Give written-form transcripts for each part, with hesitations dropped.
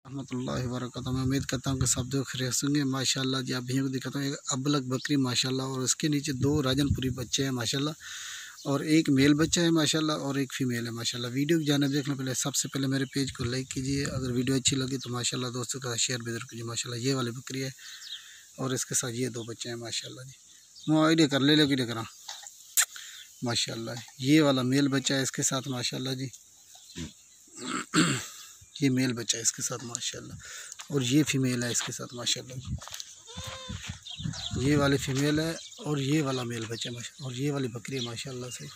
रहमतुल्लाहि व बरकातहू। मैं उम्मीद करता हूँ कि सब जो खैरियत से होंगे। माशाल्लाह जी, आप भैया को दिखाता हूँ एक अबलग बकरी माशाल्लाह, और उसके नीचे दो राजनपुरी बच्चे हैं माशाल्लाह, और एक मेल बच्चा है माशाल्लाह और एक फीमेल है माशाल्लाह। वीडियो की जाने देखने पहले सबसे पहले मेरे पेज को लाइक कीजिए, अगर वीडियो अच्छी लगी तो माशाल्लाह दोस्तों का शेयर भी जरूर कीजिए। माशाल्लाह ये वाली बकरी है और इसके साथ ये दो बच्चे हैं माशाल्लाह जी। मैं आइडिया कर ले लो कि करा माशाल्लाह। ये वाला मेल बच्चा है इसके साथ माशाल्लाह जी, ये मेल बच्चा है इसके साथ माशाल्लाह, और ये फीमेल है इसके साथ माशाल्लाह। ये वाली फीमेल है और ये वाला मेल बच्चा माशाल्लाह, और ये वाली बकरी है माशाल्लाह से।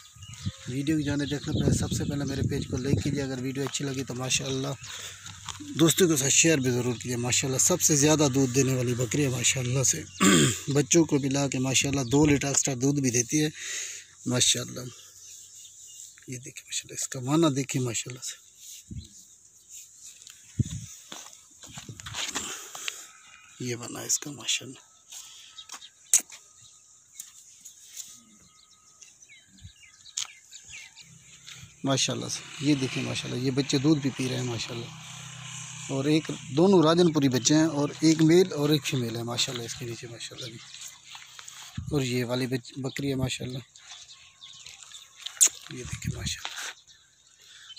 वीडियो की जाने देखने पहले सबसे पहले मेरे पेज को लाइक कीजिए, अगर वीडियो अच्छी लगी तो माशाल्लाह दोस्तों के साथ शेयर भी ज़रूर कीजिए। माशाल्लाह सबसे ज़्यादा दूध देने वाली बकरी है माशाल्लाह से। बच्चों को मिला के माशाल्लाह 2 लीटर एक्स्ट्रा दूध भी देती है माशाल्लाह। ये देखिए माशाल्लाह, इसका माना देखिए माशाल्लाह से। ये बना है इसका माशाल्लाह। माशाल्लाह से ये देखिए माशाल्लाह, ये बच्चे दूध भी पी रहे हैं माशाल्लाह, और एक दोनों राजनपुरी बच्चे हैं और एक मेल और एक फीमेल है माशाल्लाह इसके नीचे माशाल्लाह जी। और ये वाली बकरी है माशाल्लाह, ये देखिए माशाल्लाह।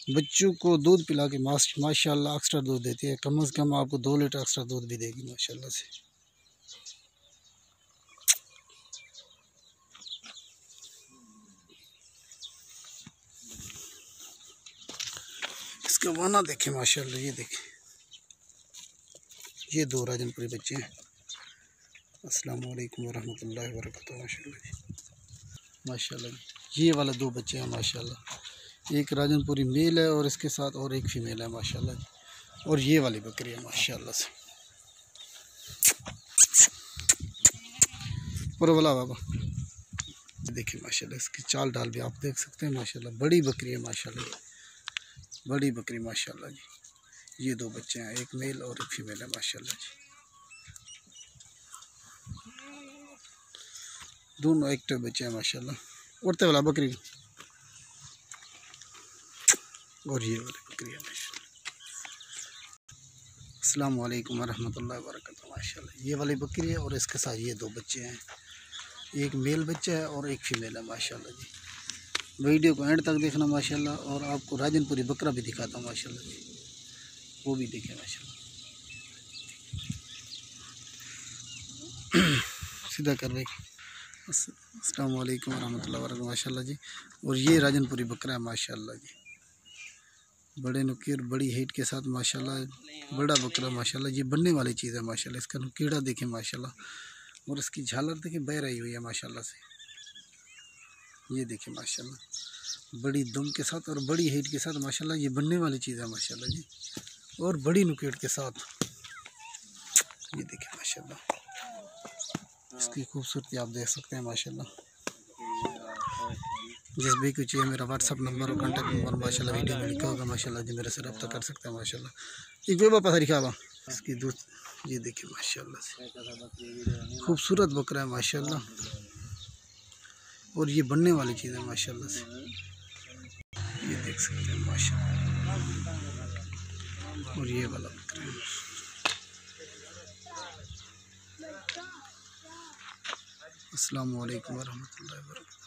बच्चों को दूध पिला के माशाल्लाह एक्स्ट्रा दूध देती है, कम से कम आपको 2 लीटर एक्स्ट्रा दूध भी देगी माशाल्लाह से। इसका वाना देखे माशाल्लाह, ये देखे, ये दो राजनपुरी बच्चे हैं। अस्सलाम वालेकुम रहमतुल्लाहि व बरकातहू माशाल्लाह जी। माशाल्लाह ये वाला दो बच्चे हैं माशाल्लाह, एक राजनपुरी मेल है और इसके साथ और एक फीमेल है माशाल्लाह जी। और ये वाली बकरी है माशाल्लाह से। पुरवला बाबा देखिए माशाल्लाह, इसकी चाल डाल भी आप देख सकते हैं माशाल्लाह। बड़ी बकरी है माशाल्लाह, बड़ी बकरी माशाल्लाह जी। ये दो बच्चे हैं, एक मेल और एक फीमेल है माशाल्लाह जी। दोनों एक्टिव बच्चे हैं माशाल्लाह। उड़ते वाला बकरी और ये वाली बकरी है माशाल्लाह। अस्सलाम वालेकुम रहमतुल्लाहि व बरकातहू माशाल्लाह। ये वाली बकरी है और इसके साथ ये दो बच्चे हैं, एक मेल बच्चा है और एक फीमेल है माशाल्लाह जी। वीडियो को एंड तक देखना माशाल्लाह, और आपको राजनपुरी बकरा भी दिखाता हूँ माशाल्लाह जी, वो भी देखें माशाल्लाह। सीधा कर भाई। अस्सलाम वालेकुम रहमतुल्लाहि व बरकातहू माशाल्लाह जी। और ये राजनपुरी बकरा है माशाल्लाह जी, बड़े नुकीर बड़ी हाइट के साथ माशाल्लाह, बड़ा बकरा माशाल्लाह। ये बनने वाली चीज़ है माशाल्लाह। इसका नुकीड़ा देखें माशाल्लाह, और इसकी झालर देखें बह रही हुई है माशाल्लाह से। ये देखें माशाल्लाह, बड़ी दम के साथ और बड़ी हाइट के साथ माशाल्लाह, ये बनने वाली चीज़ है माशाल्लाह जी, और बड़ी नुकीड़ के साथ। ये देखें माशाल्लाह, इसकी खूबसूरती आप देख सकते हैं माशाल्लाह। जिस भी कुछ चाहिए मेरा व्हाट्सअप नंबर और कॉन्टैक्ट नंबर माशाल्लाह वीडियो में लिखा होगा माशाल्लाह जी, मेरे से रब्ता कर सकते हैं माशाल्लाह। एक बेबा पता लिखा हुआ इसकी दूध, ये देखिए माशाल्लाह से खूबसूरत बकरा है माशाल्लाह, और ये बनने वाली चीज़ है माशाल्लाह से। ये देख सकते हैं माशाल्लाह, और ये वाला बकरा है। अस्सलाम वालेकुम रहमतुल्लाहि व बरकातहू।